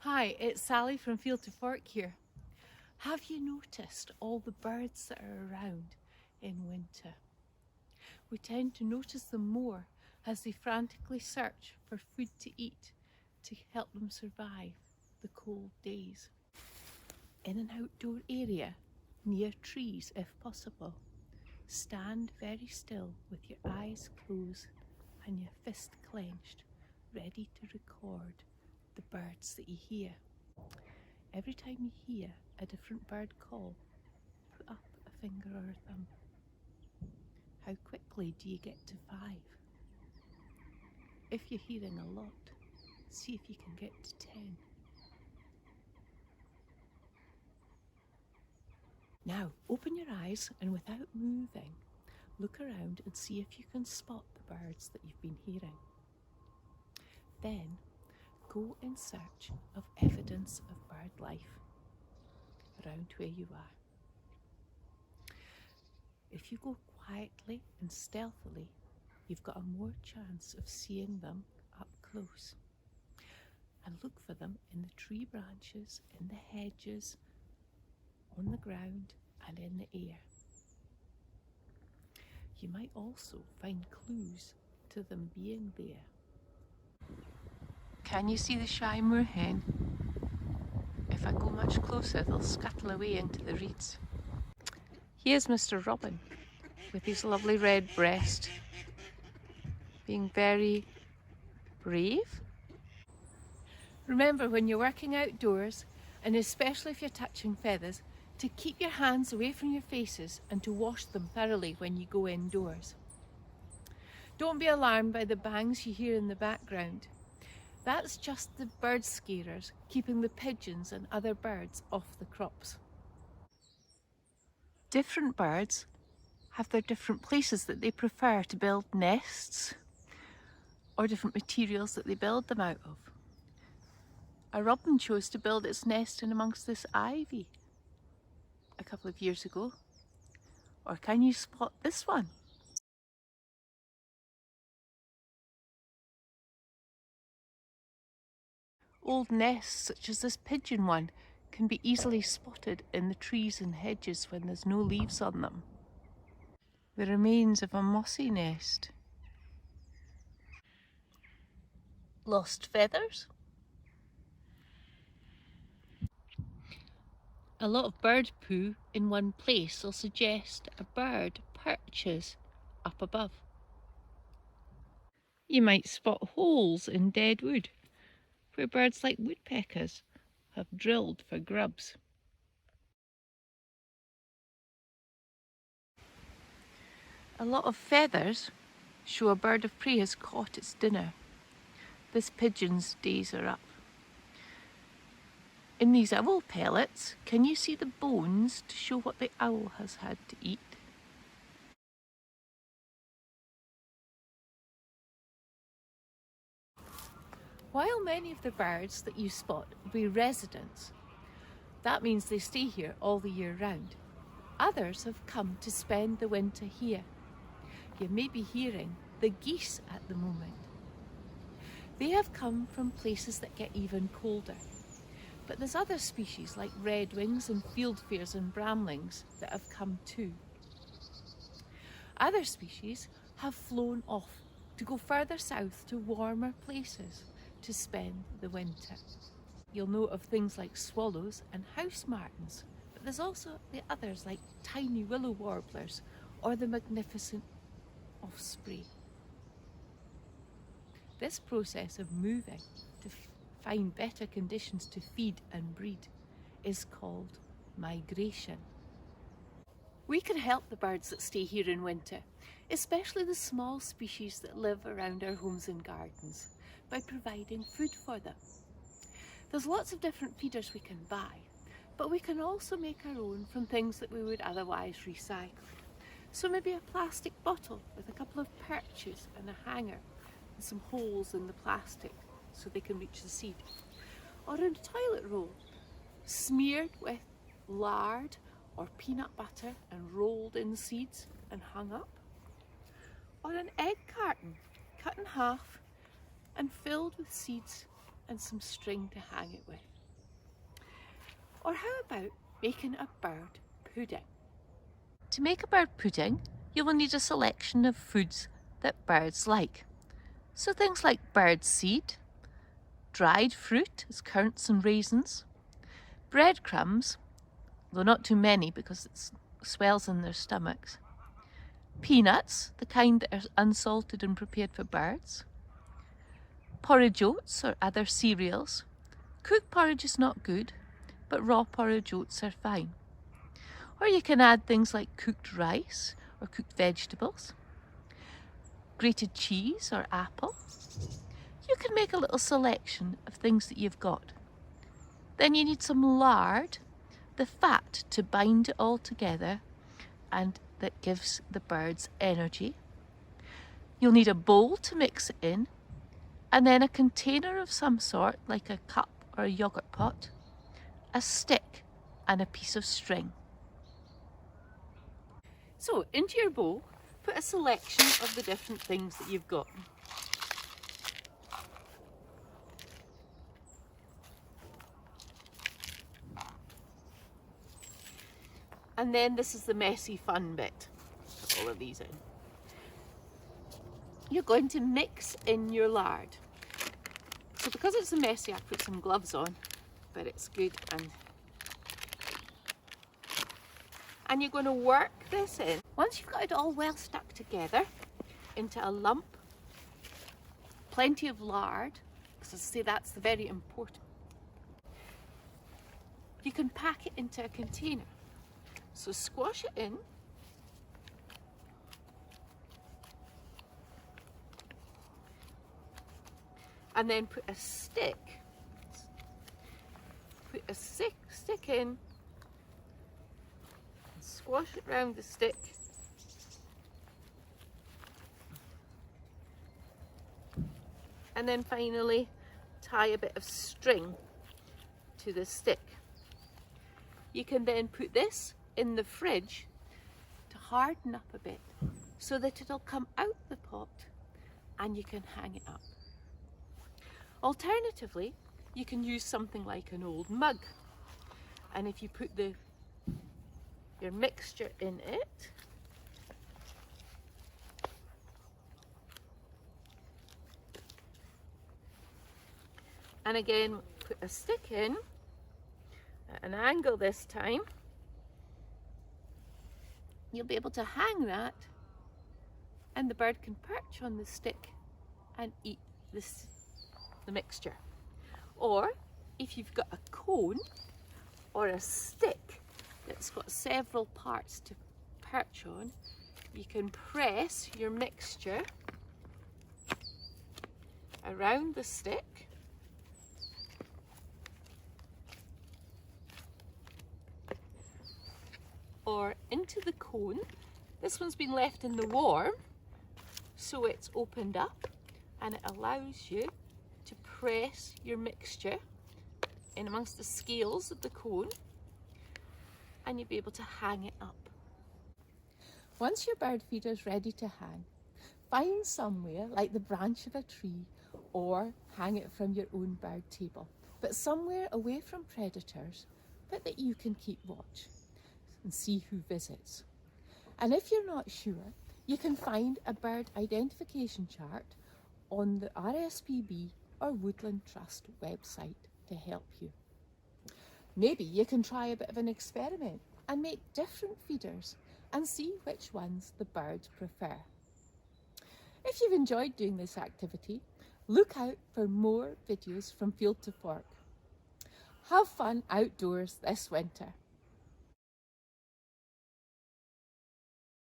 Hi, it's Sally from Field to Fork here. Have you noticed all the birds that are around in winter? We tend to notice them more as they frantically search for food to eat to help them survive the cold days. In an outdoor area, near trees if possible, stand very still with your eyes closed and your fist clenched, ready to record the birds that you hear. Every time you hear a different bird call, put up a finger or a thumb. How quickly do you get to 5? If you're hearing a lot, see if you can get to 10. Now, open your eyes and without moving, look around and see if you can spot the birds that you've been hearing. Then, go in search of evidence of bird life around where you are. If you go quietly and stealthily, you've got a more chance of seeing them up close. And look for them in the tree branches, in the hedges, on the ground and in the air. You might also find clues to them being there. Can you see the shy moorhen? If I go much closer, they'll scuttle away into the reeds. Here's Mr. Robin with his lovely red breast, being very brave. Remember, when you're working outdoors, and especially if you're touching feathers, to keep your hands away from your faces and to wash them thoroughly when you go indoors. Don't be alarmed by the bangs you hear in the background. That's just the bird scarers keeping the pigeons and other birds off the crops. Different birds have their different places that they prefer to build nests, or different materials that they build them out of. A robin chose to build its nest in amongst this ivy a couple of years ago. Or can you spot this one? Old nests such as this pigeon one can be easily spotted in the trees and hedges when there's no leaves on them. The remains of a mossy nest. Lost feathers. A lot of bird poo in one place will suggest a bird perches up above. You might spot holes in dead wood where birds like woodpeckers have drilled for grubs. A lot of feathers show a bird of prey has caught its dinner. This pigeon's days are up. In these owl pellets, can you see the bones to show what the owl has had to eat? While many of the birds that you spot will be residents, that means they stay here all the year round. Others have come to spend the winter here. You may be hearing the geese at the moment. They have come from places that get even colder. But there's other species like redwings and fieldfares and bramlings that have come too. Other species have flown off to go further south to warmer places to spend the winter. You'll know of things like swallows and house martins, but there's also the others like tiny willow warblers or the magnificent osprey. This process of moving to find better conditions to feed and breed is called migration. We can help the birds that stay here in winter, especially the small species that live around our homes and gardens, by providing food for them. There's lots of different feeders we can buy, but we can also make our own from things that we would otherwise recycle. So maybe a plastic bottle with a couple of perches and a hanger and some holes in the plastic so they can reach the seed. Or a toilet roll smeared with lard or peanut butter and rolled in seeds and hung up. Or an egg carton cut in half and filled with seeds and some string to hang it with. Or how about making a bird pudding? To make a bird pudding, you will need a selection of foods that birds like. So things like bird seed, dried fruit as currants and raisins, breadcrumbs, though not too many because it swells in their stomachs, peanuts, the kind that are unsalted and prepared for birds, porridge oats or other cereals. Cooked porridge is not good, but raw porridge oats are fine. Or you can add things like cooked rice or cooked vegetables, grated cheese or apple. You can make a little selection of things that you've got. Then you need some lard, the fat to bind it all together and that gives the birds energy. You'll need a bowl to mix it in, and then a container of some sort like a cup or a yogurt pot, a stick and a piece of string. So into your bowl, put a selection of the different things that you've got. And then this is the messy fun bit. Put all of these in. You're going to mix in your lard. So because it's messy, I put some gloves on, but it's good. And you're going to work this in. Once you've got it all well stuck together into a lump, plenty of lard, because I say that's the very important. You can pack it into a container. So squash it in. And then put a stick. Put a stick in. Squash it round the stick. And then finally tie a bit of string to the stick. You can then put this in the fridge to harden up a bit so that it'll come out the pot and you can hang it up. Alternatively, you can use something like an old mug, and if you put your mixture in it, and again put a stick in at an angle this time, you'll be able to hang that and the bird can perch on the stick and eat the mixture. Or if you've got a cone or a stick that's got several parts to perch on, you can press your mixture around the stick or into the cone. This one's been left in the warm, so it's opened up and it allows you to press your mixture in amongst the scales of the cone and you'll be able to hang it up. Once your bird feeder is ready to hang, find somewhere like the branch of a tree or hang it from your own bird table, but somewhere away from predators, but that you can keep watch and see who visits. And if you're not sure, you can find a bird identification chart on the RSPB or Woodland Trust website to help you. Maybe you can try a bit of an experiment and make different feeders and see which ones the birds prefer. If you've enjoyed doing this activity, look out for more videos from Field to Fork. Have fun outdoors this winter.